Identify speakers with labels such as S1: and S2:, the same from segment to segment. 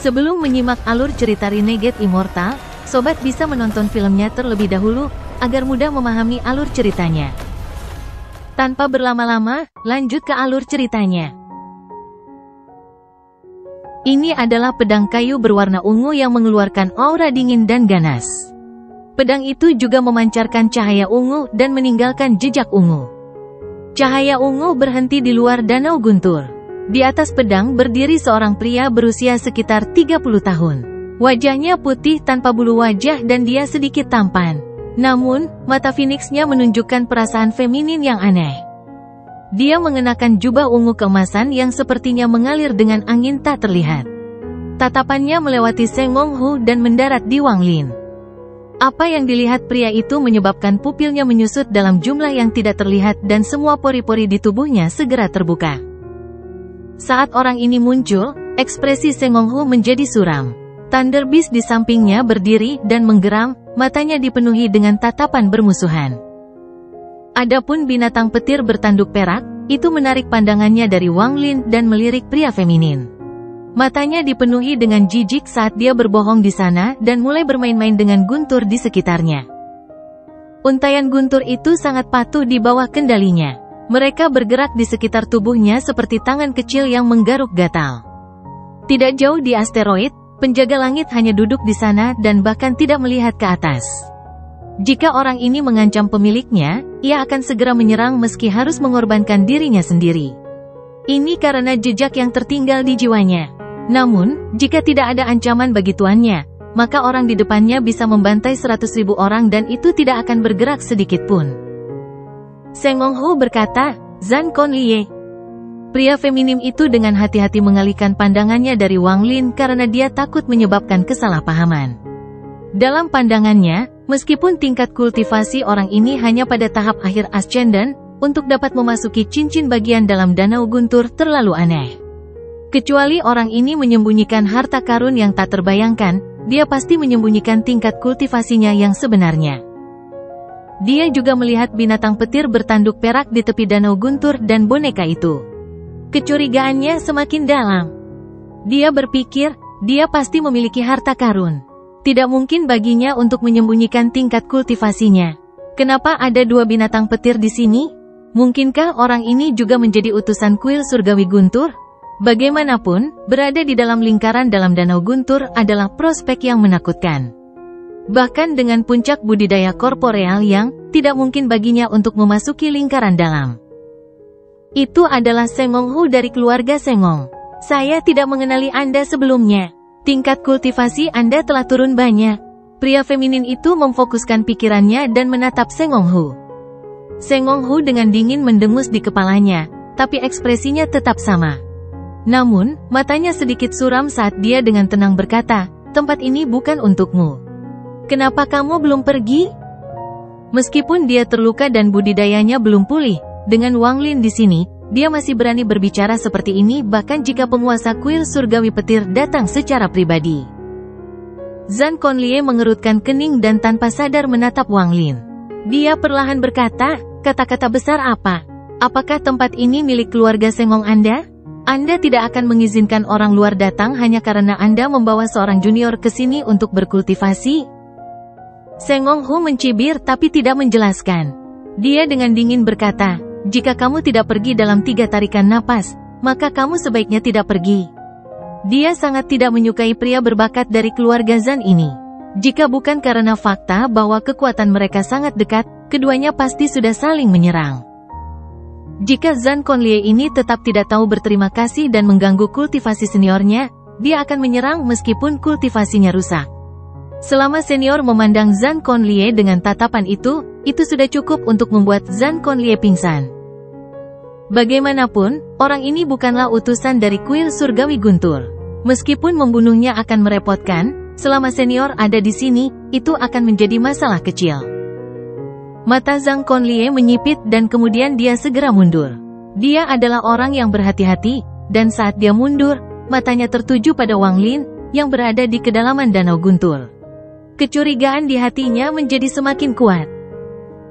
S1: Sebelum menyimak alur cerita Renegade Immortal, sobat bisa menonton filmnya terlebih dahulu, agar mudah memahami alur ceritanya. Tanpa berlama-lama, lanjut ke alur ceritanya. Ini adalah pedang kayu berwarna ungu yang mengeluarkan aura dingin dan ganas. Pedang itu juga memancarkan cahaya ungu dan meninggalkan jejak ungu. Cahaya ungu berhenti di luar Danau Guntur. Di atas pedang berdiri seorang pria berusia sekitar 30 tahun. Wajahnya putih tanpa bulu wajah dan dia sedikit tampan. Namun, mata Phoenix-nya menunjukkan perasaan feminin yang aneh. Dia mengenakan jubah ungu keemasan yang sepertinya mengalir dengan angin tak terlihat. Tatapannya melewati Seng Monghu dan mendarat di Wang Lin. Apa yang dilihat pria itu menyebabkan pupilnya menyusut dalam jumlah yang tidak terlihat dan semua pori-pori di tubuhnya segera terbuka. Saat orang ini muncul, ekspresi Seng Monghu menjadi suram. Thunder Beast di sampingnya berdiri dan menggeram, matanya dipenuhi dengan tatapan bermusuhan. Adapun binatang petir bertanduk perak, itu menarik pandangannya dari Wang Lin dan melirik pria feminin. Matanya dipenuhi dengan jijik saat dia berbohong di sana dan mulai bermain-main dengan guntur di sekitarnya. Untaian guntur itu sangat patuh di bawah kendalinya. Mereka bergerak di sekitar tubuhnya seperti tangan kecil yang menggaruk gatal. Tidak jauh di asteroid, penjaga langit hanya duduk di sana dan bahkan tidak melihat ke atas. Jika orang ini mengancam pemiliknya, ia akan segera menyerang meski harus mengorbankan dirinya sendiri. Ini karena jejak yang tertinggal di jiwanya. Namun, jika tidak ada ancaman bagi tuannya, maka orang di depannya bisa membantai 100.000 orang dan itu tidak akan bergerak sedikit pun. Seng Monghu berkata, "Zan Konlie." Pria feminim itu dengan hati-hati mengalihkan pandangannya dari Wang Lin karena dia takut menyebabkan kesalahpahaman. Dalam pandangannya, meskipun tingkat kultivasi orang ini hanya pada tahap akhir ascendant, untuk dapat memasuki cincin bagian dalam Danau Guntur terlalu aneh. Kecuali orang ini menyembunyikan harta karun yang tak terbayangkan, dia pasti menyembunyikan tingkat kultivasinya yang sebenarnya. Dia juga melihat binatang petir bertanduk perak di tepi Danau Guntur dan boneka itu. Kecurigaannya semakin dalam. Dia berpikir, dia pasti memiliki harta karun. Tidak mungkin baginya untuk menyembunyikan tingkat kultivasinya. Kenapa ada dua binatang petir di sini? Mungkinkah orang ini juga menjadi utusan kuil surgawi Guntur? Bagaimanapun, berada di dalam lingkaran dalam Danau Guntur adalah prospek yang menakutkan. Bahkan dengan puncak budidaya korporeal yang tidak mungkin baginya untuk memasuki lingkaran dalam. Itu adalah Seng Monghu dari keluarga Sengong. Saya tidak mengenali Anda sebelumnya. Tingkat kultivasi Anda telah turun banyak. Pria feminin itu memfokuskan pikirannya dan menatap Seng Monghu. Seng Monghu dengan dingin mendengus di kepalanya, tapi ekspresinya tetap sama. Namun, matanya sedikit suram saat dia dengan tenang berkata, "Tempat ini bukan untukmu. Kenapa kamu belum pergi?" Meskipun dia terluka dan budidayanya belum pulih, dengan Wang Lin di sini, dia masih berani berbicara seperti ini bahkan jika penguasa kuil surgawi petir datang secara pribadi. Zan Konlie mengerutkan kening dan tanpa sadar menatap Wang Lin. Dia perlahan berkata, "Kata-kata besar apa? Apakah tempat ini milik keluarga Sengong Anda? Anda tidak akan mengizinkan orang luar datang hanya karena Anda membawa seorang junior ke sini untuk berkultivasi?" Seng Monghu mencibir tapi tidak menjelaskan. Dia dengan dingin berkata, "Jika kamu tidak pergi dalam 3 tarikan napas, maka kamu sebaiknya tidak pergi." Dia sangat tidak menyukai pria berbakat dari keluarga Zan ini. Jika bukan karena fakta bahwa kekuatan mereka sangat dekat, keduanya pasti sudah saling menyerang. Jika Zan Konlie ini tetap tidak tahu berterima kasih dan mengganggu kultivasi seniornya, dia akan menyerang meskipun kultivasinya rusak. Selama senior memandang Zan Konlie dengan tatapan itu sudah cukup untuk membuat Zan Konlie pingsan. Bagaimanapun, orang ini bukanlah utusan dari kuil surgawi Guntur. Meskipun membunuhnya akan merepotkan, selama senior ada di sini, itu akan menjadi masalah kecil. Mata Zan Konlie menyipit dan kemudian dia segera mundur. Dia adalah orang yang berhati-hati, dan saat dia mundur, matanya tertuju pada Wang Lin, yang berada di kedalaman Danau Guntur. Kecurigaan di hatinya menjadi semakin kuat.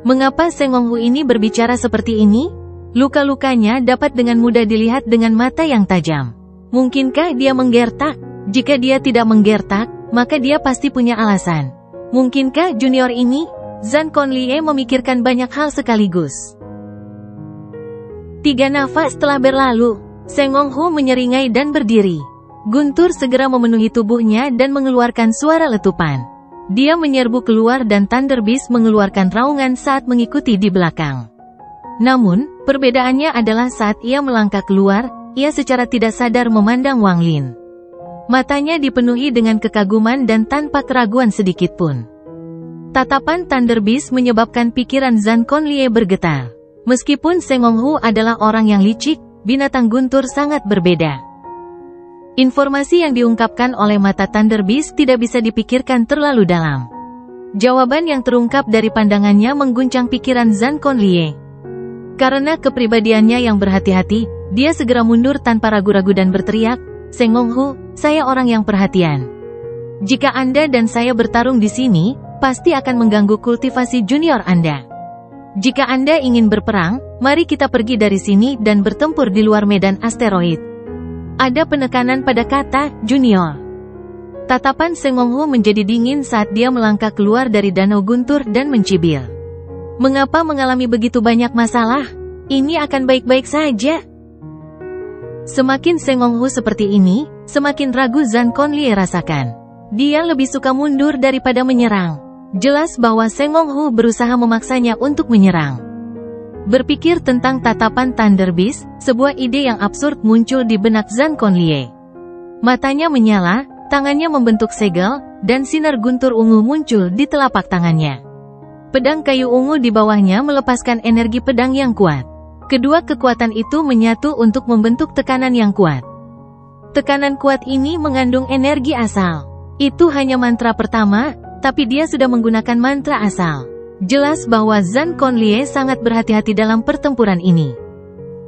S1: Mengapa Seng Monghu ini berbicara seperti ini? Luka-lukanya dapat dengan mudah dilihat dengan mata yang tajam. Mungkinkah dia menggertak? Jika dia tidak menggertak, maka dia pasti punya alasan. Mungkinkah junior ini? Zhang Conlie memikirkan banyak hal sekaligus. 3 nafas telah berlalu. Seng Honghu menyeringai dan berdiri. Guntur segera memenuhi tubuhnya dan mengeluarkan suara letupan. Dia menyerbu keluar dan Thunder Beast mengeluarkan raungan saat mengikuti di belakang. Namun, perbedaannya adalah saat ia melangkah keluar, ia secara tidak sadar memandang Wang Lin. Matanya dipenuhi dengan kekaguman dan tanpa keraguan sedikitpun. Tatapan Thunder Beast menyebabkan pikiran Zhang Conlie bergetar. Meskipun Seng Honghu adalah orang yang licik, binatang Guntur sangat berbeda. Informasi yang diungkapkan oleh mata Thunder Beast tidak bisa dipikirkan terlalu dalam. Jawaban yang terungkap dari pandangannya mengguncang pikiran Zhang Conlie. Karena kepribadiannya yang berhati-hati, dia segera mundur tanpa ragu-ragu dan berteriak, "Seng Honghu, saya orang yang perhatian. Jika Anda dan saya bertarung di sini, pasti akan mengganggu kultivasi junior Anda. Jika Anda ingin berperang, mari kita pergi dari sini dan bertempur di luar medan asteroid." Ada penekanan pada kata junior. Tatapan Seng Honghu menjadi dingin saat dia melangkah keluar dari danau Guntur dan mencibir. Mengapa mengalami begitu banyak masalah? Ini akan baik-baik saja. Semakin Seng Honghu seperti ini, semakin ragu Zhang Conlie rasakan. Dia lebih suka mundur daripada menyerang. Jelas bahwa Seng Honghu berusaha memaksanya untuk menyerang. Berpikir tentang tatapan Thunder Beast, sebuah ide yang absurd muncul di benak Zhang Conlie. Matanya menyala, tangannya membentuk segel, dan sinar guntur ungu muncul di telapak tangannya. Pedang kayu ungu di bawahnya melepaskan energi pedang yang kuat. Kedua kekuatan itu menyatu untuk membentuk tekanan yang kuat. Tekanan kuat ini mengandung energi asal. Itu hanya mantra pertama, tapi dia sudah menggunakan mantra asal. Jelas bahwa Zhang Conlie sangat berhati-hati dalam pertempuran ini.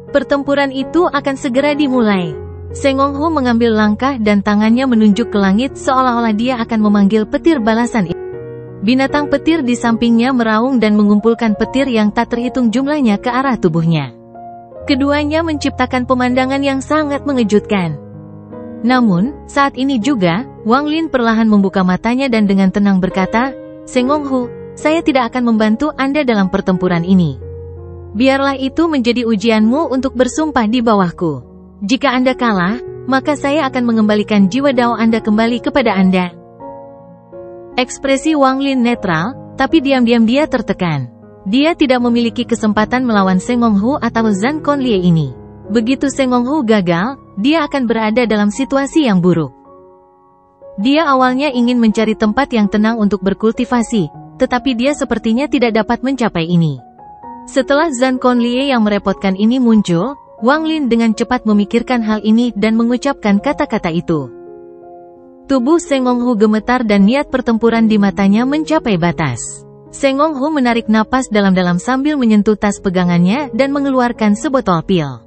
S1: Pertempuran itu akan segera dimulai. Seng Honghu mengambil langkah dan tangannya menunjuk ke langit seolah-olah dia akan memanggil petir balasan. Binatang petir di sampingnya meraung dan mengumpulkan petir yang tak terhitung jumlahnya ke arah tubuhnya. Keduanya menciptakan pemandangan yang sangat mengejutkan. Namun, saat ini juga, Wang Lin perlahan membuka matanya dan dengan tenang berkata, "Seng Honghu, saya tidak akan membantu Anda dalam pertempuran ini. Biarlah itu menjadi ujianmu untuk bersumpah di bawahku. Jika Anda kalah, maka saya akan mengembalikan jiwa Dao Anda kembali kepada Anda." Ekspresi Wang Lin netral, tapi diam-diam dia tertekan. Dia tidak memiliki kesempatan melawan Seng Honghu atau Zhang Conlie ini. Begitu Seng Honghu gagal, dia akan berada dalam situasi yang buruk. Dia awalnya ingin mencari tempat yang tenang untuk berkultivasi, tetapi dia sepertinya tidak dapat mencapai ini. Setelah Zhang Conlie yang merepotkan ini muncul, Wang Lin dengan cepat memikirkan hal ini dan mengucapkan kata-kata itu. Tubuh Seng Honghu gemetar dan niat pertempuran di matanya mencapai batas. Seng Honghu menarik napas dalam-dalam sambil menyentuh tas pegangannya dan mengeluarkan sebotol pil.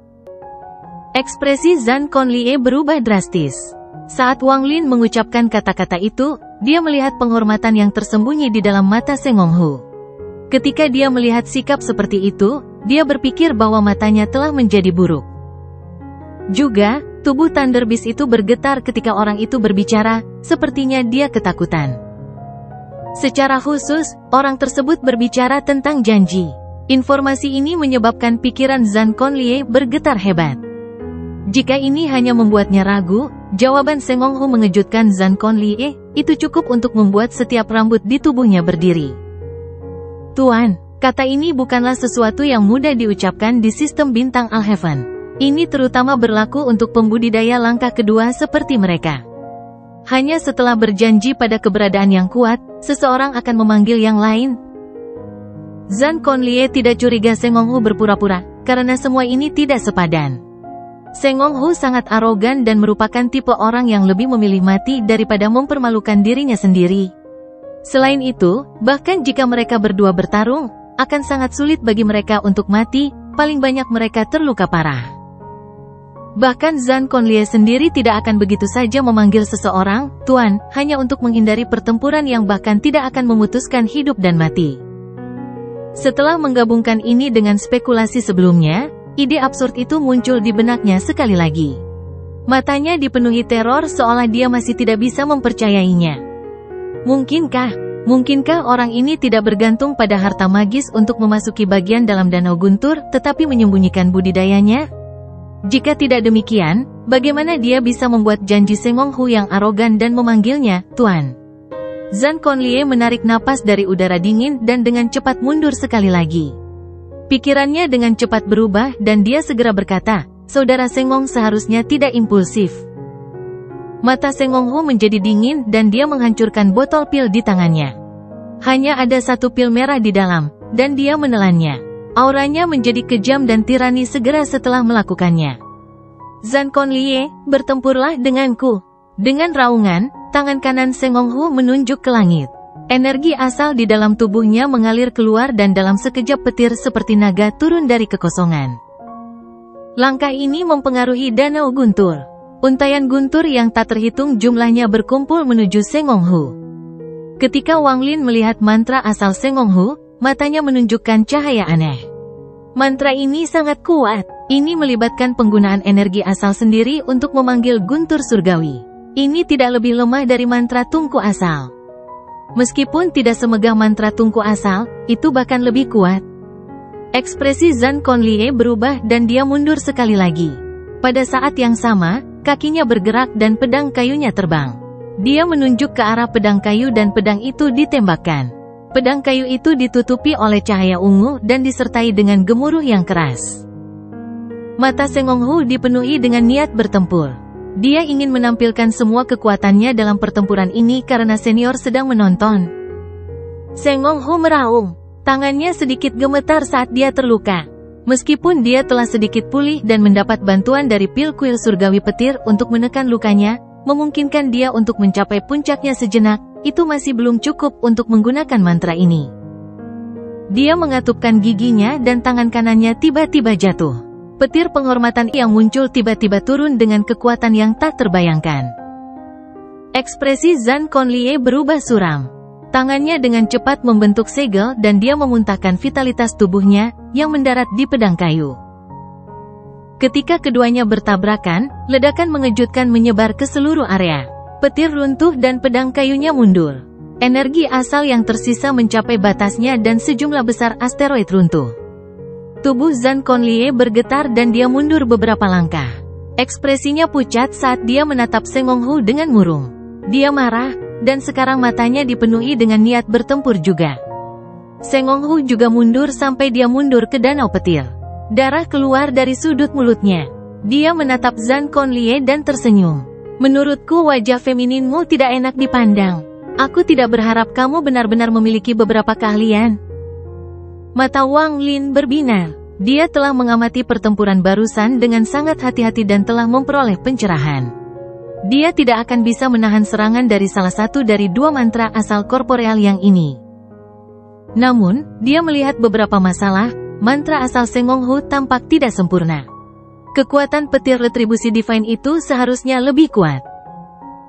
S1: Ekspresi Zhang Conlie berubah drastis. Saat Wang Lin mengucapkan kata-kata itu, dia melihat penghormatan yang tersembunyi di dalam mata Seng Honghu. Ketika dia melihat sikap seperti itu, dia berpikir bahwa matanya telah menjadi buruk. Juga, tubuh Thunder Beast itu bergetar ketika orang itu berbicara, sepertinya dia ketakutan. Secara khusus, orang tersebut berbicara tentang janji. Informasi ini menyebabkan pikiran Zhang Conlie bergetar hebat. Jika ini hanya membuatnya ragu, jawaban Seng Honghu mengejutkan Zhang Conlie, itu cukup untuk membuat setiap rambut di tubuhnya berdiri. "Tuan," kata ini bukanlah sesuatu yang mudah diucapkan di sistem bintang Alheaven. Ini terutama berlaku untuk pembudidaya langkah kedua seperti mereka. Hanya setelah berjanji pada keberadaan yang kuat, seseorang akan memanggil yang lain. Zhang Conlie tidak curiga Seng Honghu berpura-pura, karena semua ini tidak sepadan. Seng Honghu sangat arogan dan merupakan tipe orang yang lebih memilih mati daripada mempermalukan dirinya sendiri. Selain itu, bahkan jika mereka berdua bertarung, akan sangat sulit bagi mereka untuk mati, paling banyak mereka terluka parah. Bahkan Zhang Conlie sendiri tidak akan begitu saja memanggil seseorang, "Tuan," hanya untuk menghindari pertempuran yang bahkan tidak akan memutuskan hidup dan mati. Setelah menggabungkan ini dengan spekulasi sebelumnya, ide absurd itu muncul di benaknya sekali lagi. Matanya dipenuhi teror seolah dia masih tidak bisa mempercayainya. Mungkinkah orang ini tidak bergantung pada harta magis untuk memasuki bagian dalam Danau Guntur, tetapi menyembunyikan budidayanya? Jika tidak demikian, bagaimana dia bisa membuat janji Sengong Hu yang arogan dan memanggilnya, Tuan? Zhan Konlie menarik napas dari udara dingin dan dengan cepat mundur sekali lagi. Pikirannya dengan cepat berubah dan dia segera berkata, Saudara Sengong seharusnya tidak impulsif. Mata Sengong Hu menjadi dingin dan dia menghancurkan botol pil di tangannya. Hanya ada satu pil merah di dalam, dan dia menelannya. Auranya menjadi kejam dan tirani segera setelah melakukannya. Zhan Konlie, bertempurlah denganku. Dengan raungan, tangan kanan Sengong Hu menunjuk ke langit. Energi asal di dalam tubuhnya mengalir keluar dan dalam sekejap petir seperti naga turun dari kekosongan. Langkah ini mempengaruhi Danau Guntur. Untayan guntur yang tak terhitung jumlahnya berkumpul menuju Sengong Hu. Ketika Wang Lin melihat mantra asal Sengong Hu, matanya menunjukkan cahaya aneh. Mantra ini sangat kuat. Ini melibatkan penggunaan energi asal sendiri untuk memanggil guntur surgawi. Ini tidak lebih lemah dari mantra tungku asal. Meskipun tidak semegah mantra tungku asal, itu bahkan lebih kuat. Ekspresi Zhan Konlie berubah dan dia mundur sekali lagi. Pada saat yang sama, kakinya bergerak dan pedang kayunya terbang. Dia menunjuk ke arah pedang kayu dan pedang itu ditembakkan. Pedang kayu itu ditutupi oleh cahaya ungu dan disertai dengan gemuruh yang keras. Mata Sengong Hu dipenuhi dengan niat bertempur. Dia ingin menampilkan semua kekuatannya dalam pertempuran ini karena senior sedang menonton. Sengong Hu meraung. Tangannya sedikit gemetar saat dia terluka. Meskipun dia telah sedikit pulih dan mendapat bantuan dari pil kuil surgawi petir untuk menekan lukanya, memungkinkan dia untuk mencapai puncaknya sejenak, itu masih belum cukup untuk menggunakan mantra ini. Dia mengatupkan giginya dan tangan kanannya tiba-tiba jatuh. Petir penghormatan yang muncul tiba-tiba turun dengan kekuatan yang tak terbayangkan. Ekspresi Zhan Konlie berubah suram. Tangannya dengan cepat membentuk segel dan dia memuntahkan vitalitas tubuhnya, yang mendarat di pedang kayu. Ketika keduanya bertabrakan, ledakan mengejutkan menyebar ke seluruh area. Petir runtuh dan pedang kayunya mundur. Energi asal yang tersisa mencapai batasnya dan sejumlah besar asteroid runtuh. Tubuh Zhan Konlie bergetar dan dia mundur beberapa langkah. Ekspresinya pucat saat dia menatap Sengong Hu dengan murung. Dia marah, dan sekarang matanya dipenuhi dengan niat bertempur juga. Sengong Hu juga mundur sampai dia mundur ke danau petir. Darah keluar dari sudut mulutnya. Dia menatap Zhan Konlie dan tersenyum. Menurutku wajah femininmu tidak enak dipandang. Aku tidak berharap kamu benar-benar memiliki beberapa keahlian. Mata Wang Lin berbinar. Dia telah mengamati pertempuran barusan dengan sangat hati-hati dan telah memperoleh pencerahan. Dia tidak akan bisa menahan serangan dari salah satu dari dua mantra asal korporeal yang ini. Namun, dia melihat beberapa masalah. Mantra asal Sengong Hu tampak tidak sempurna. Kekuatan petir retribusi divine itu seharusnya lebih kuat.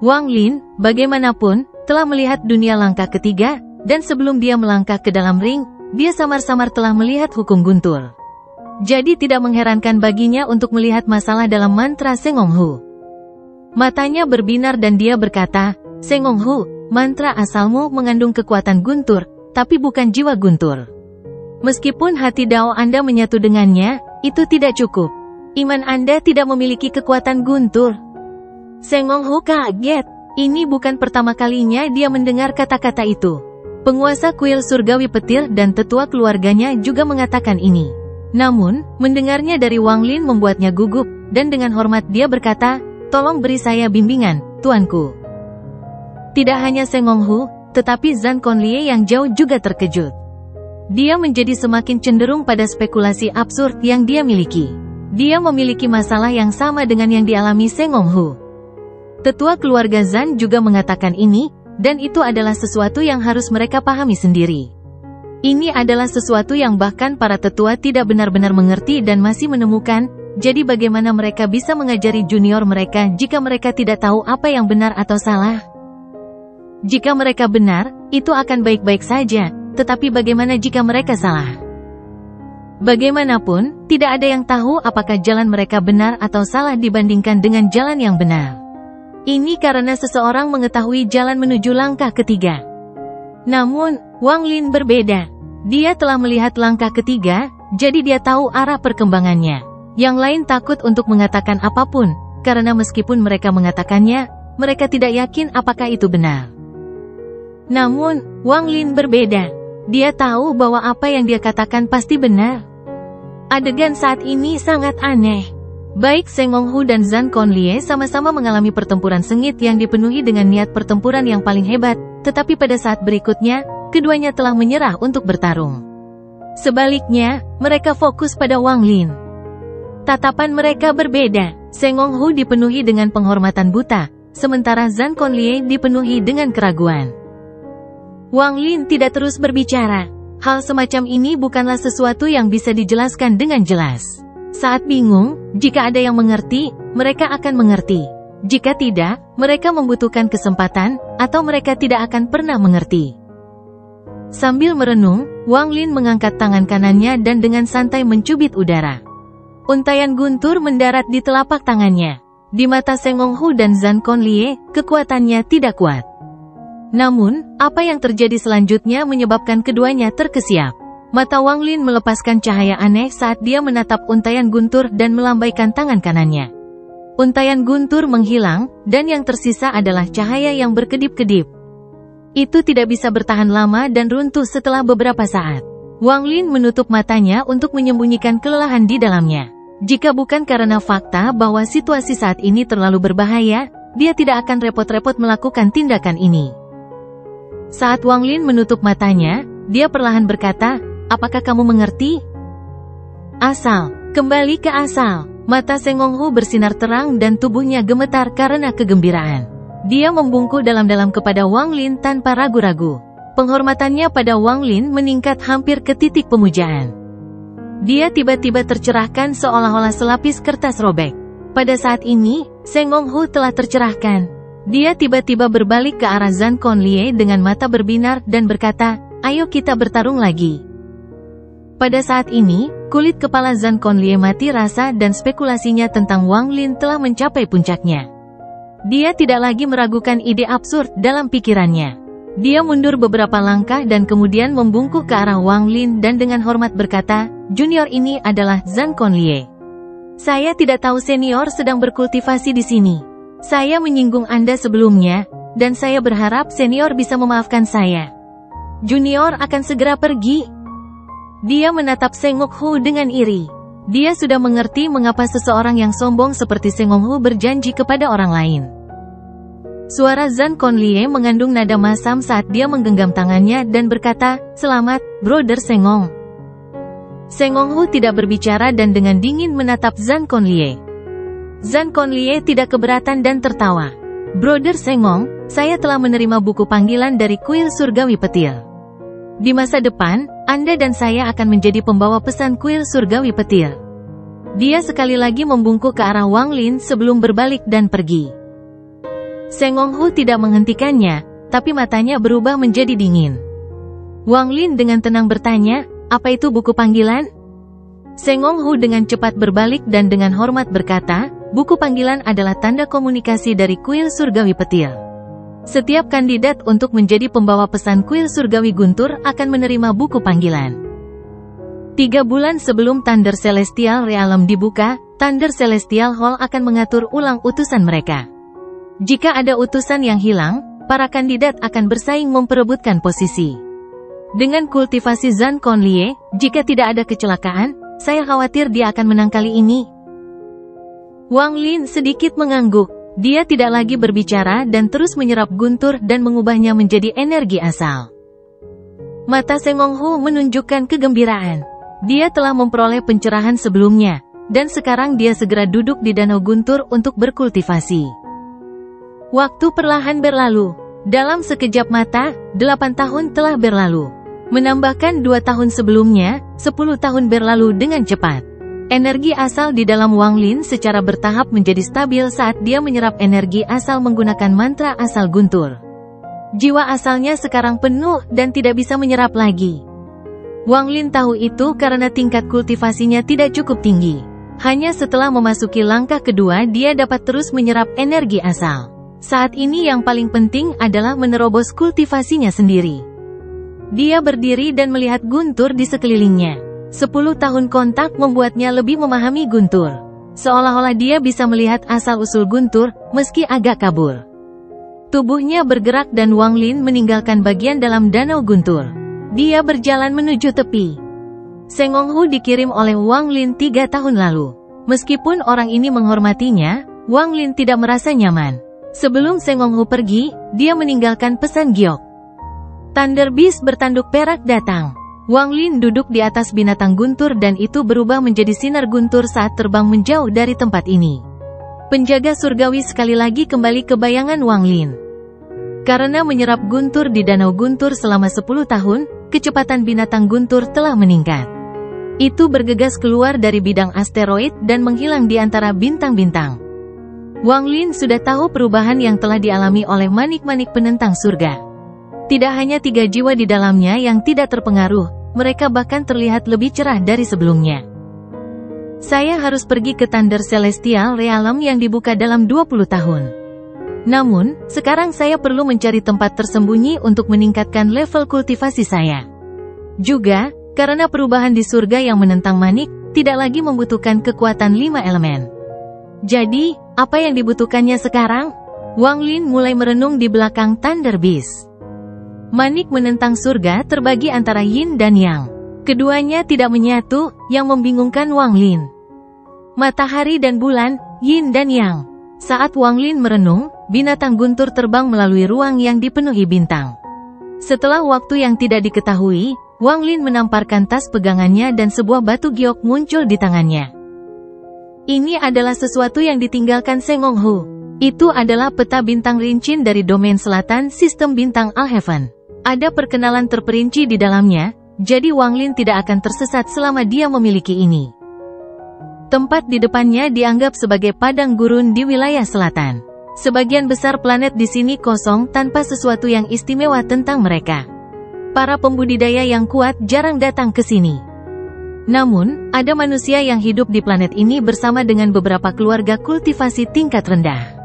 S1: Wang Lin, bagaimanapun, telah melihat dunia langkah ketiga, dan sebelum dia melangkah ke dalam ring, dia samar-samar telah melihat hukum guntur. Jadi tidak mengherankan baginya untuk melihat masalah dalam mantra Sengong Hu. Matanya berbinar dan dia berkata, Sengong Hu, mantra asalmu mengandung kekuatan guntur, tapi bukan jiwa guntur. Meskipun hati Dao Anda menyatu dengannya, itu tidak cukup. Iman Anda tidak memiliki kekuatan guntur. Sengong Hu kaget. Ini bukan pertama kalinya dia mendengar kata-kata itu. Penguasa kuil surgawi petir dan tetua keluarganya juga mengatakan ini. Namun, mendengarnya dari Wang Lin membuatnya gugup, dan dengan hormat dia berkata, Tolong beri saya bimbingan, tuanku. Tidak hanya Sengong Hu, tetapi Zhan Konlie yang jauh juga terkejut. Dia menjadi semakin cenderung pada spekulasi absurd yang dia miliki. Dia memiliki masalah yang sama dengan yang dialami Sengong Hu. Tetua keluarga Zhan juga mengatakan ini, dan itu adalah sesuatu yang harus mereka pahami sendiri. Ini adalah sesuatu yang bahkan para tetua tidak benar-benar mengerti dan masih menemukan. Jadi bagaimana mereka bisa mengajari junior mereka jika mereka tidak tahu apa yang benar atau salah? Jika mereka benar, itu akan baik-baik saja, tetapi bagaimana jika mereka salah? Bagaimanapun, tidak ada yang tahu apakah jalan mereka benar atau salah dibandingkan dengan jalan yang benar. Ini karena seseorang mengetahui jalan menuju langkah ketiga. Namun, Wang Lin berbeda. Dia telah melihat langkah ketiga, jadi dia tahu arah perkembangannya. Yang lain takut untuk mengatakan apapun, karena meskipun mereka mengatakannya, mereka tidak yakin apakah itu benar. Namun, Wang Lin berbeda. Dia tahu bahwa apa yang dia katakan pasti benar. Adegan saat ini sangat aneh. Baik Seng Menghu dan Zhan Conlie sama-sama mengalami pertempuran sengit yang dipenuhi dengan niat pertempuran yang paling hebat, tetapi pada saat berikutnya, keduanya telah menyerah untuk bertarung. Sebaliknya, mereka fokus pada Wang Lin. Tatapan mereka berbeda. Seng Menghu dipenuhi dengan penghormatan buta, sementara Zhan Conlie dipenuhi dengan keraguan. Wang Lin tidak terus berbicara. Hal semacam ini bukanlah sesuatu yang bisa dijelaskan dengan jelas. Saat bingung, jika ada yang mengerti, mereka akan mengerti. Jika tidak, mereka membutuhkan kesempatan, atau mereka tidak akan pernah mengerti. Sambil merenung, Wang Lin mengangkat tangan kanannya dan dengan santai mencubit udara. Untaian guntur mendarat di telapak tangannya. Di mata Seng Menghu dan Zhan Conlie, kekuatannya tidak kuat. Namun, apa yang terjadi selanjutnya menyebabkan keduanya terkesiap. Mata Wang Lin melepaskan cahaya aneh saat dia menatap untaian guntur dan melambaikan tangan kanannya. Untaian guntur menghilang, dan yang tersisa adalah cahaya yang berkedip-kedip. Itu tidak bisa bertahan lama dan runtuh setelah beberapa saat. Wang Lin menutup matanya untuk menyembunyikan kelelahan di dalamnya. Jika bukan karena fakta bahwa situasi saat ini terlalu berbahaya, dia tidak akan repot-repot melakukan tindakan ini. Saat Wang Lin menutup matanya, dia perlahan berkata, "Apakah kamu mengerti?" Asal, kembali ke asal. Mata Seng Menghu bersinar terang dan tubuhnya gemetar karena kegembiraan. Dia membungkuk dalam-dalam kepada Wang Lin tanpa ragu-ragu. Penghormatannya pada Wang Lin meningkat hampir ke titik pemujaan. Dia tiba-tiba tercerahkan seolah-olah selapis kertas robek. Pada saat ini, Seng Menghu telah tercerahkan. Dia tiba-tiba berbalik ke arah Zhan Conlie dengan mata berbinar dan berkata, "Ayo kita bertarung lagi." Pada saat ini, kulit kepala Zhan Conlie mati rasa dan spekulasinya tentang Wang Lin telah mencapai puncaknya. Dia tidak lagi meragukan ide absurd dalam pikirannya. Dia mundur beberapa langkah dan kemudian membungkuk ke arah Wang Lin dan dengan hormat berkata, "Junior ini adalah Zhan Conlie. Saya tidak tahu senior sedang berkultivasi di sini. Saya menyinggung Anda sebelumnya, dan saya berharap senior bisa memaafkan saya. Junior akan segera pergi." Dia menatap Seng Menghu dengan iri. Dia sudah mengerti mengapa seseorang yang sombong seperti Seng Menghu berjanji kepada orang lain. Suara Zhan Conlie mengandung nada masam saat dia menggenggam tangannya dan berkata, "Selamat, Brother Seng Meng." Seng Menghu tidak berbicara dan dengan dingin menatap Zhan Conlie. Zhan Conlie tidak keberatan dan tertawa. "Brother Seng Meng, saya telah menerima buku panggilan dari kuil surgawi petir. Di masa depan, Anda dan saya akan menjadi pembawa pesan kuil surgawi petir." Dia sekali lagi membungkuk ke arah Wang Lin sebelum berbalik dan pergi. Seng Menghu tidak menghentikannya, tapi matanya berubah menjadi dingin. Wang Lin dengan tenang bertanya, "Apa itu buku panggilan?" Seng Menghu dengan cepat berbalik dan dengan hormat berkata, "Buku panggilan adalah tanda komunikasi dari kuil surgawi petir. Setiap kandidat untuk menjadi pembawa pesan kuil surgawi guntur akan menerima buku panggilan." 3 bulan sebelum Thunder Celestial Realm dibuka, Thunder Celestial Hall akan mengatur ulang utusan mereka. Jika ada utusan yang hilang, para kandidat akan bersaing memperebutkan posisi. Dengan kultivasi Zhan Conlie, jika tidak ada kecelakaan, saya khawatir dia akan menang kali ini. Wang Lin sedikit mengangguk. Dia tidak lagi berbicara dan terus menyerap guntur dan mengubahnya menjadi energi asal. Mata Seng Menghu menunjukkan kegembiraan. Dia telah memperoleh pencerahan sebelumnya, dan sekarang dia segera duduk di danau guntur untuk berkultivasi. Waktu perlahan berlalu. Dalam sekejap mata, 8 tahun telah berlalu. Menambahkan 2 tahun sebelumnya, 10 tahun berlalu dengan cepat. Energi asal di dalam Wang Lin secara bertahap menjadi stabil saat dia menyerap energi asal menggunakan mantra asal guntur. Jiwa asalnya sekarang penuh dan tidak bisa menyerap lagi. Wang Lin tahu itu karena tingkat kultivasinya tidak cukup tinggi. Hanya setelah memasuki langkah kedua dia dapat terus menyerap energi asal. Saat ini yang paling penting adalah menerobos kultivasinya sendiri. Dia berdiri dan melihat guntur di sekelilingnya. 10 tahun kontak membuatnya lebih memahami guntur. Seolah-olah dia bisa melihat asal-usul guntur, meski agak kabur. Tubuhnya bergerak dan Wang Lin meninggalkan bagian dalam danau guntur. Dia berjalan menuju tepi. Seng Honghu dikirim oleh Wang Lin 3 tahun lalu. Meskipun orang ini menghormatinya, Wang Lin tidak merasa nyaman. Sebelum Seng Honghu pergi, dia meninggalkan pesan giok. Thunder Beast bertanduk perak datang. Wang Lin duduk di atas binatang guntur dan itu berubah menjadi sinar guntur saat terbang menjauh dari tempat ini. Penjaga surgawi sekali lagi kembali ke bayangan Wang Lin. Karena menyerap guntur di danau guntur selama 10 tahun, kecepatan binatang guntur telah meningkat. Itu bergegas keluar dari bidang asteroid dan menghilang di antara bintang-bintang. Wang Lin sudah tahu perubahan yang telah dialami oleh manik-manik penentang surga. Tidak hanya 3 jiwa di dalamnya yang tidak terpengaruh, mereka bahkan terlihat lebih cerah dari sebelumnya. Saya harus pergi ke Thunder Celestial Realm yang dibuka dalam 20 tahun. Namun, sekarang saya perlu mencari tempat tersembunyi untuk meningkatkan level kultivasi saya. Juga, karena perubahan di surga yang menentang manik, tidak lagi membutuhkan kekuatan 5 elemen. Jadi, apa yang dibutuhkannya sekarang? Wang Lin mulai merenung di belakang Thunder Beast. Manik menentang surga terbagi antara Yin dan Yang. Keduanya tidak menyatu, yang membingungkan Wang Lin. Matahari dan bulan, Yin dan Yang. Saat Wang Lin merenung, binatang guntur terbang melalui ruang yang dipenuhi bintang. Setelah waktu yang tidak diketahui, Wang Lin menamparkan tas pegangannya dan sebuah batu giok muncul di tangannya. Ini adalah sesuatu yang ditinggalkan Seng Honghu. Itu adalah peta bintang Rincin dari domain selatan sistem bintang Alheaven. Ada perkenalan terperinci di dalamnya, jadi Wang Lin tidak akan tersesat selama dia memiliki ini. Tempat di depannya dianggap sebagai padang gurun di wilayah selatan. Sebagian besar planet di sini kosong tanpa sesuatu yang istimewa tentang mereka. Para pembudidaya yang kuat jarang datang ke sini. Namun, ada manusia yang hidup di planet ini bersama dengan beberapa keluarga kultivasi tingkat rendah.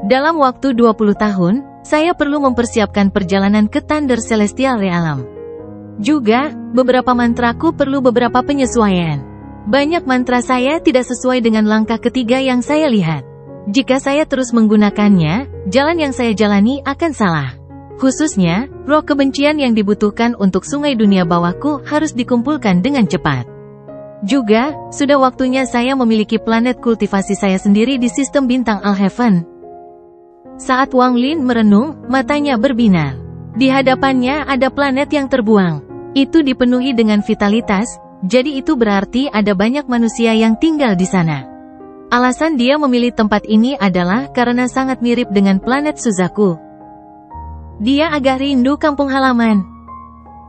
S1: Dalam waktu 20 tahun, saya perlu mempersiapkan perjalanan ke Thunder Celestial Realm. Juga, beberapa mantraku perlu beberapa penyesuaian. Banyak mantra saya tidak sesuai dengan langkah ketiga yang saya lihat. Jika saya terus menggunakannya, jalan yang saya jalani akan salah. Khususnya, roh kebencian yang dibutuhkan untuk sungai dunia bawahku harus dikumpulkan dengan cepat. Juga, sudah waktunya saya memiliki planet kultivasi saya sendiri di sistem bintang Alheaven. Saat Wang Lin merenung, matanya berbinar. Di hadapannya ada planet yang terbuang. Itu dipenuhi dengan vitalitas, jadi itu berarti ada banyak manusia yang tinggal di sana. Alasan dia memilih tempat ini adalah karena sangat mirip dengan planet Suzaku. Dia agak rindu kampung halaman.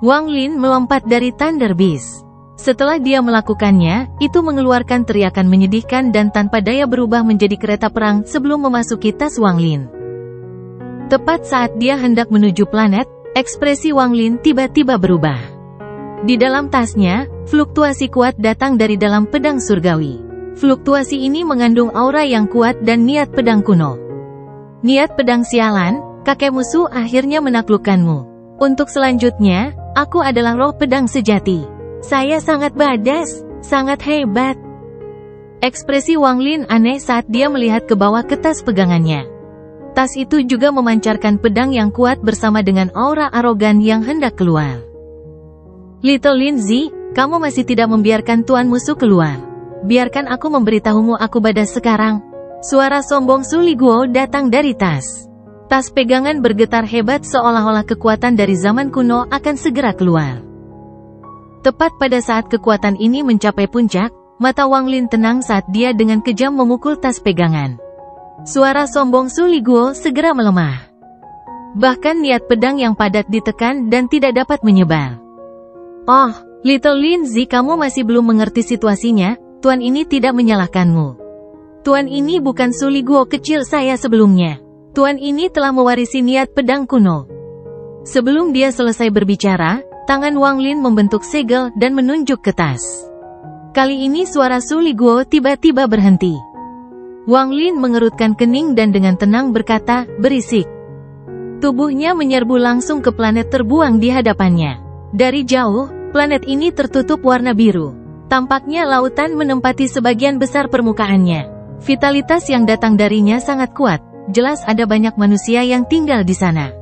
S1: Wang Lin melompat dari Thunder Beast. Setelah dia melakukannya, itu mengeluarkan teriakan menyedihkan dan tanpa daya berubah menjadi kereta perang sebelum memasuki tas Wang Lin. Tepat saat dia hendak menuju planet, ekspresi Wang Lin tiba-tiba berubah. Di dalam tasnya, fluktuasi kuat datang dari dalam pedang surgawi. Fluktuasi ini mengandung aura yang kuat dan niat pedang kuno. Niat pedang sialan, kakek musuh akhirnya menaklukkanmu. Untuk selanjutnya, aku adalah roh pedang sejati. Saya sangat badass, sangat hebat. Ekspresi Wang Lin aneh saat dia melihat ke bawah ke tas pegangannya. Tas itu juga memancarkan pedang yang kuat bersama dengan aura arogan yang hendak keluar. Little Lindsay, kamu masih tidak membiarkan tuan musuh keluar. Biarkan aku memberitahumu aku badas sekarang. Suara sombong Su Liguo datang dari tas. Tas pegangan bergetar hebat seolah-olah kekuatan dari zaman kuno akan segera keluar. Tepat pada saat kekuatan ini mencapai puncak, mata Wang Lin tenang saat dia dengan kejam memukul tas pegangan. Suara sombong Su Liguo segera melemah. Bahkan niat pedang yang padat ditekan dan tidak dapat menyebar. Oh, Little Lindsay, kamu masih belum mengerti situasinya, tuan ini tidak menyalahkanmu. Tuan ini bukan Su Liguo kecil saya sebelumnya. Tuan ini telah mewarisi niat pedang kuno. Sebelum dia selesai berbicara, tangan Wang Lin membentuk segel dan menunjuk ke tas. Kali ini suara Su Liguo tiba-tiba berhenti. Wang Lin mengerutkan kening dan dengan tenang berkata, berisik. Tubuhnya menyerbu langsung ke planet terbuang di hadapannya. Dari jauh, planet ini tertutup warna biru. Tampaknya lautan menempati sebagian besar permukaannya. Vitalitas yang datang darinya sangat kuat. Jelas ada banyak manusia yang tinggal di sana.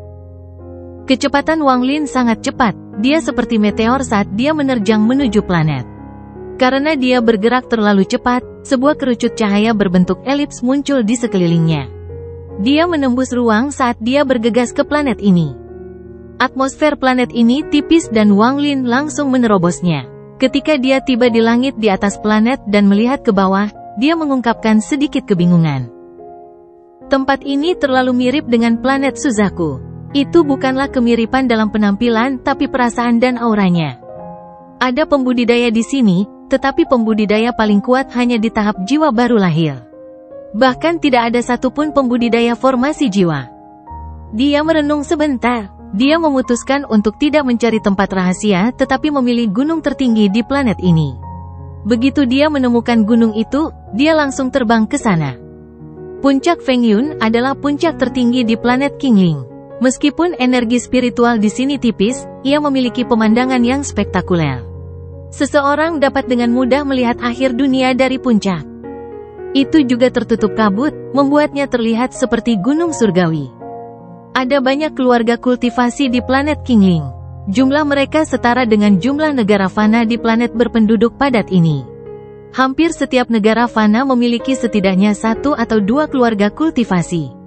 S1: Kecepatan Wang Lin sangat cepat. Dia seperti meteor saat dia menerjang menuju planet. Karena dia bergerak terlalu cepat, sebuah kerucut cahaya berbentuk elips muncul di sekelilingnya. Dia menembus ruang saat dia bergegas ke planet ini. Atmosfer planet ini tipis dan Wang Lin langsung menerobosnya. Ketika dia tiba di langit di atas planet dan melihat ke bawah, dia mengungkapkan sedikit kebingungan. Tempat ini terlalu mirip dengan planet Suzaku. Itu bukanlah kemiripan dalam penampilan tapi perasaan dan auranya. Ada pembudidaya di sini, tetapi pembudidaya paling kuat hanya di tahap jiwa baru lahir. Bahkan tidak ada satupun pembudidaya formasi jiwa. Dia merenung sebentar. Dia memutuskan untuk tidak mencari tempat rahasia tetapi memilih gunung tertinggi di planet ini. Begitu dia menemukan gunung itu, dia langsung terbang ke sana. Puncak Feng Yun adalah puncak tertinggi di planet Qingling. Meskipun energi spiritual di sini tipis, ia memiliki pemandangan yang spektakuler. Seseorang dapat dengan mudah melihat akhir dunia dari puncak. Itu juga tertutup kabut, membuatnya terlihat seperti gunung surgawi. Ada banyak keluarga kultivasi di planet Qingling. Jumlah mereka setara dengan jumlah negara fana di planet berpenduduk padat ini. Hampir setiap negara fana memiliki setidaknya 1 atau 2 keluarga kultivasi.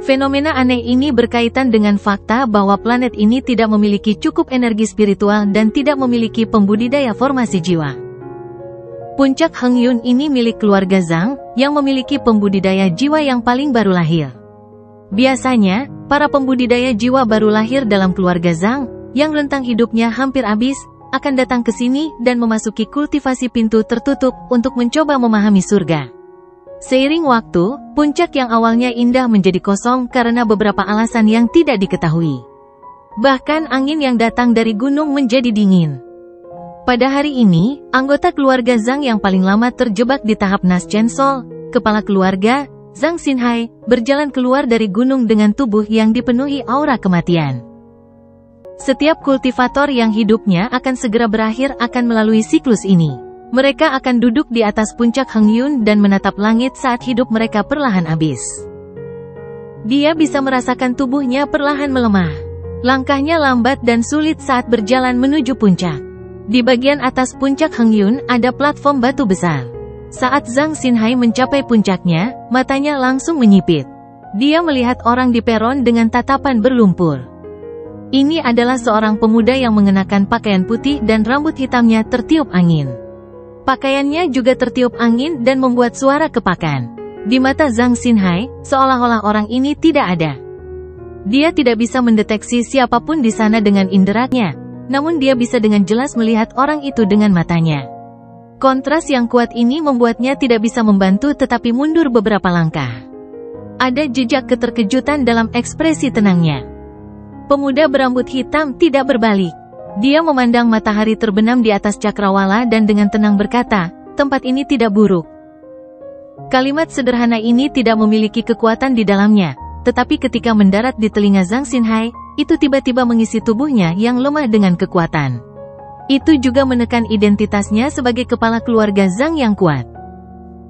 S1: Fenomena aneh ini berkaitan dengan fakta bahwa planet ini tidak memiliki cukup energi spiritual dan tidak memiliki pembudidaya formasi jiwa. Puncak Heng Yun ini milik keluarga Zhang, yang memiliki pembudidaya jiwa yang paling baru lahir. Biasanya, para pembudidaya jiwa baru lahir dalam keluarga Zhang, yang rentang hidupnya hampir habis, akan datang ke sini dan memasuki kultivasi pintu tertutup untuk mencoba memahami surga. Seiring waktu, puncak yang awalnya indah menjadi kosong karena beberapa alasan yang tidak diketahui. Bahkan angin yang datang dari gunung menjadi dingin. Pada hari ini, anggota keluarga Zhang yang paling lama terjebak di tahap Nas Chen Sol, kepala keluarga, Zhang Xinhai, berjalan keluar dari gunung dengan tubuh yang dipenuhi aura kematian. Setiap kultivator yang hidupnya akan segera berakhir akan melalui siklus ini. Mereka akan duduk di atas puncak Heng Yun dan menatap langit saat hidup mereka perlahan habis. Dia bisa merasakan tubuhnya perlahan melemah. Langkahnya lambat dan sulit saat berjalan menuju puncak. Di bagian atas puncak Heng Yun ada platform batu besar. Saat Zhang Xinhai mencapai puncaknya, matanya langsung menyipit. Dia melihat orang di peron dengan tatapan berlumpur. Ini adalah seorang pemuda yang mengenakan pakaian putih dan rambut hitamnya tertiup angin. Pakaiannya juga tertiup angin dan membuat suara kepakan. Di mata Zhang Xinhai, seolah-olah orang ini tidak ada. Dia tidak bisa mendeteksi siapapun di sana dengan inderanya, namun dia bisa dengan jelas melihat orang itu dengan matanya. Kontras yang kuat ini membuatnya tidak bisa membantu tetapi mundur beberapa langkah. Ada jejak keterkejutan dalam ekspresi tenangnya. Pemuda berambut hitam tidak berbalik. Dia memandang matahari terbenam di atas cakrawala dan dengan tenang berkata, tempat ini tidak buruk. Kalimat sederhana ini tidak memiliki kekuatan di dalamnya, tetapi ketika mendarat di telinga Zhang Xinhai, itu tiba-tiba mengisi tubuhnya yang lemah dengan kekuatan. Itu juga menekan identitasnya sebagai kepala keluarga Zhang yang kuat.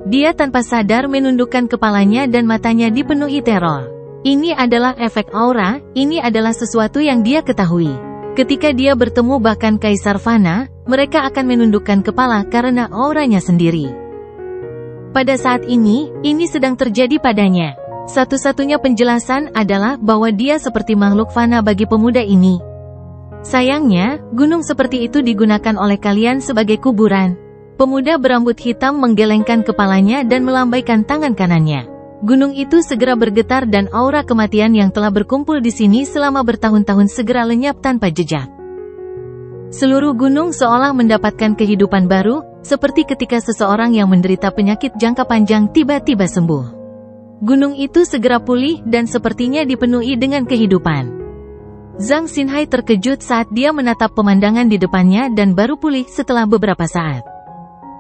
S1: Dia tanpa sadar menundukkan kepalanya dan matanya dipenuhi teror. Ini adalah efek aura, ini adalah sesuatu yang dia ketahui. Ketika dia bertemu bahkan Kaisar Fana, mereka akan menundukkan kepala karena auranya sendiri. Pada saat ini sedang terjadi padanya. Satu-satunya penjelasan adalah bahwa dia seperti makhluk fana bagi pemuda ini. Sayangnya, gunung seperti itu digunakan oleh kalian sebagai kuburan. Pemuda berambut hitam menggelengkan kepalanya dan melambaikan tangan kanannya. Gunung itu segera bergetar dan aura kematian yang telah berkumpul di sini selama bertahun-tahun segera lenyap tanpa jejak. Seluruh gunung seolah mendapatkan kehidupan baru, seperti ketika seseorang yang menderita penyakit jangka panjang tiba-tiba sembuh. Gunung itu segera pulih dan sepertinya dipenuhi dengan kehidupan. Zhang Xinhai terkejut saat dia menatap pemandangan di depannya dan baru pulih setelah beberapa saat.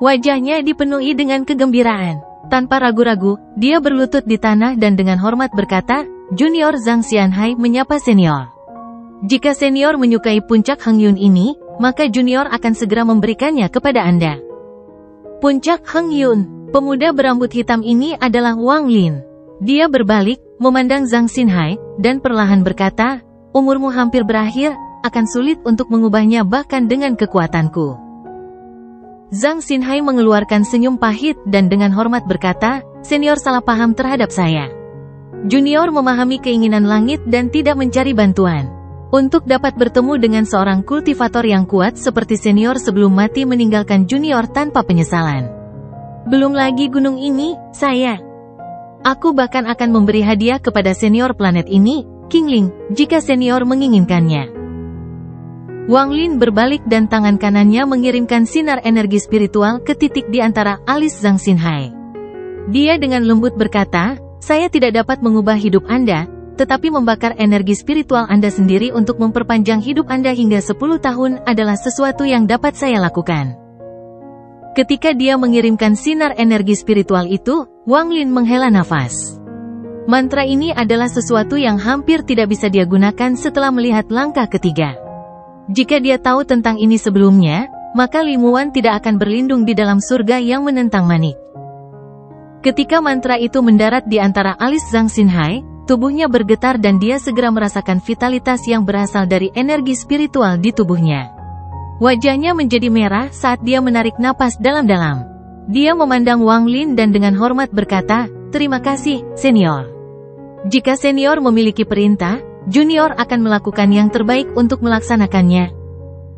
S1: Wajahnya dipenuhi dengan kegembiraan. Tanpa ragu-ragu, dia berlutut di tanah dan dengan hormat berkata, "Junior Zhang Xinhai menyapa senior. Jika senior menyukai puncak Hengyun ini, maka junior akan segera memberikannya kepada Anda." Puncak Hengyun, pemuda berambut hitam ini adalah Wang Lin. Dia berbalik, memandang Zhang Xinhai, dan perlahan berkata, "Umurmu hampir berakhir, akan sulit untuk mengubahnya bahkan dengan kekuatanku." Zhang Xinhai mengeluarkan senyum pahit dan dengan hormat berkata, "Senior salah paham terhadap saya. Junior memahami keinginan langit dan tidak mencari bantuan. Untuk dapat bertemu dengan seorang kultivator yang kuat seperti senior sebelum mati meninggalkan junior tanpa penyesalan. Belum lagi gunung ini, Aku bahkan akan memberi hadiah kepada senior planet ini, Qingling, jika senior menginginkannya." Wang Lin berbalik dan tangan kanannya mengirimkan sinar energi spiritual ke titik di antara alis Zhang Xinhai. Dia dengan lembut berkata, "Saya tidak dapat mengubah hidup Anda, tetapi membakar energi spiritual Anda sendiri untuk memperpanjang hidup Anda hingga 10 tahun adalah sesuatu yang dapat saya lakukan." Ketika dia mengirimkan sinar energi spiritual itu, Wang Lin menghela nafas. Mantra ini adalah sesuatu yang hampir tidak bisa dia gunakan setelah melihat langkah ketiga. Jika dia tahu tentang ini sebelumnya, maka Li Muwan tidak akan berlindung di dalam surga yang menentang manik. Ketika mantra itu mendarat di antara alis Zhang Xinhai, tubuhnya bergetar dan dia segera merasakan vitalitas yang berasal dari energi spiritual di tubuhnya. Wajahnya menjadi merah saat dia menarik napas dalam-dalam. Dia memandang Wang Lin dan dengan hormat berkata, "Terima kasih, senior. Jika senior memiliki perintah, junior akan melakukan yang terbaik untuk melaksanakannya."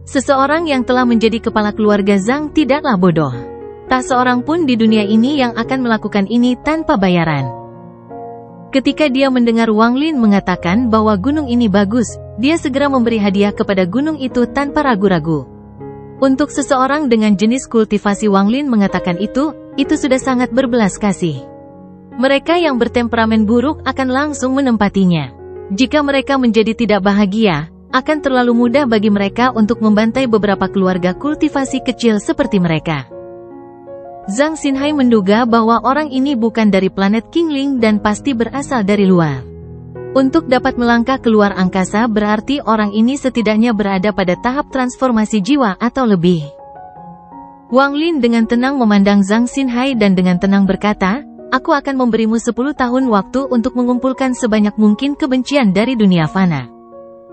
S1: Seseorang yang telah menjadi kepala keluarga Zhang tidaklah bodoh. Tak seorang pun di dunia ini yang akan melakukan ini tanpa bayaran. Ketika dia mendengar Wang Lin mengatakan bahwa gunung ini bagus, dia segera memberi hadiah kepada gunung itu tanpa ragu-ragu. Untuk seseorang dengan jenis kultivasi Wang Lin mengatakan itu sudah sangat berbelas kasih. Mereka yang bertemperamen buruk akan langsung menempatinya. Jika mereka menjadi tidak bahagia, akan terlalu mudah bagi mereka untuk membantai beberapa keluarga kultivasi kecil seperti mereka. Zhang Xinhai menduga bahwa orang ini bukan dari planet Qingling dan pasti berasal dari luar. Untuk dapat melangkah keluar angkasa berarti orang ini setidaknya berada pada tahap transformasi jiwa atau lebih. Wang Lin dengan tenang memandang Zhang Xinhai dan dengan tenang berkata, "Aku akan memberimu 10 tahun waktu untuk mengumpulkan sebanyak mungkin kebencian dari dunia fana.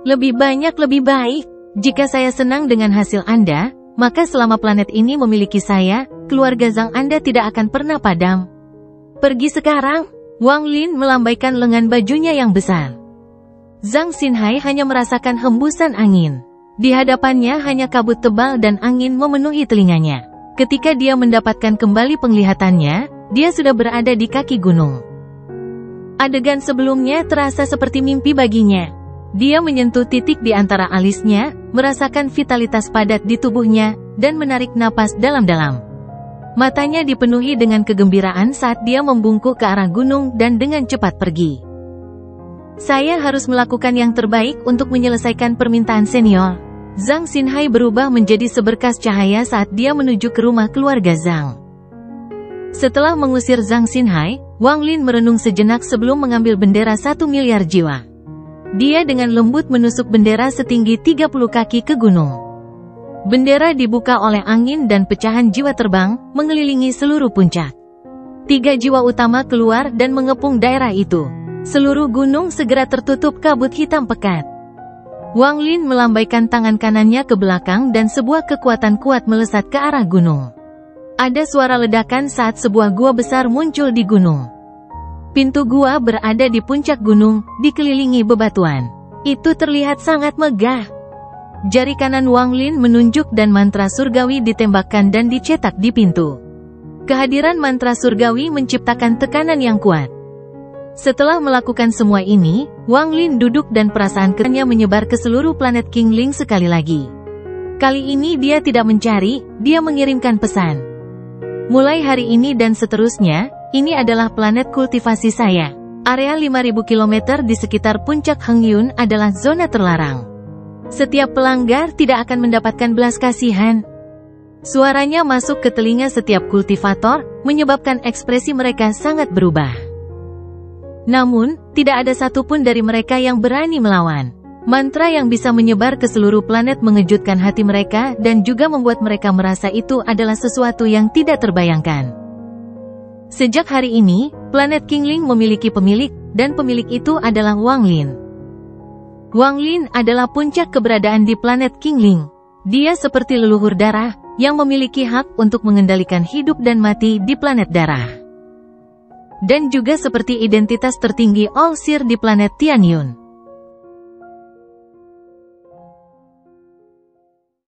S1: Lebih banyak lebih baik. Jika saya senang dengan hasil Anda, maka selama planet ini memiliki saya, keluarga Zhang Anda tidak akan pernah padam. Pergi sekarang." Wang Lin melambaikan lengan bajunya yang besar. Zhang Xinhai hanya merasakan hembusan angin. Di hadapannya hanya kabut tebal dan angin memenuhi telinganya. Ketika dia mendapatkan kembali penglihatannya, dia sudah berada di kaki gunung. Adegan sebelumnya terasa seperti mimpi baginya. Dia menyentuh titik di antara alisnya, merasakan vitalitas padat di tubuhnya, dan menarik napas dalam-dalam. Matanya dipenuhi dengan kegembiraan saat dia membungkuk ke arah gunung dan dengan cepat pergi. "Saya harus melakukan yang terbaik untuk menyelesaikan permintaan senior." Zhang Xinhai berubah menjadi seberkas cahaya saat dia menuju ke rumah keluarga Zhang. Setelah mengusir Zhang Xinhai, Wang Lin merenung sejenak sebelum mengambil bendera 1 miliar jiwa. Dia dengan lembut menusuk bendera setinggi 30 kaki ke gunung. Bendera dibuka oleh angin dan pecahan jiwa terbang, mengelilingi seluruh puncak. 3 jiwa utama keluar dan mengepung daerah itu. Seluruh gunung segera tertutup kabut hitam pekat. Wang Lin melambaikan tangan kanannya ke belakang dan sebuah kekuatan kuat melesat ke arah gunung. Ada suara ledakan saat sebuah gua besar muncul di gunung. Pintu gua berada di puncak gunung, dikelilingi bebatuan. Itu terlihat sangat megah. Jari kanan Wang Lin menunjuk dan mantra surgawi ditembakkan dan dicetak di pintu. Kehadiran mantra surgawi menciptakan tekanan yang kuat. Setelah melakukan semua ini, Wang Lin duduk dan perasaan kerennya menyebar ke seluruh planet Qingling sekali lagi. Kali ini dia tidak mencari, dia mengirimkan pesan. "Mulai hari ini dan seterusnya, ini adalah planet kultivasi saya. Area 5.000 km di sekitar puncak Hengyun adalah zona terlarang. Setiap pelanggar tidak akan mendapatkan belas kasihan. Suaranya masuk ke telinga setiap kultivator, menyebabkan ekspresi mereka sangat berubah. Namun, tidak ada satupun dari mereka yang berani melawan. Mantra yang bisa menyebar ke seluruh planet mengejutkan hati mereka dan juga membuat mereka merasa itu adalah sesuatu yang tidak terbayangkan. Sejak hari ini, planet Qingling memiliki pemilik, dan pemilik itu adalah Wang Lin. Wang Lin adalah puncak keberadaan di planet Qingling. Dia seperti leluhur darah, yang memiliki hak untuk mengendalikan hidup dan mati di planet darah. Dan juga seperti identitas tertinggi All Seer di planet Tianyun.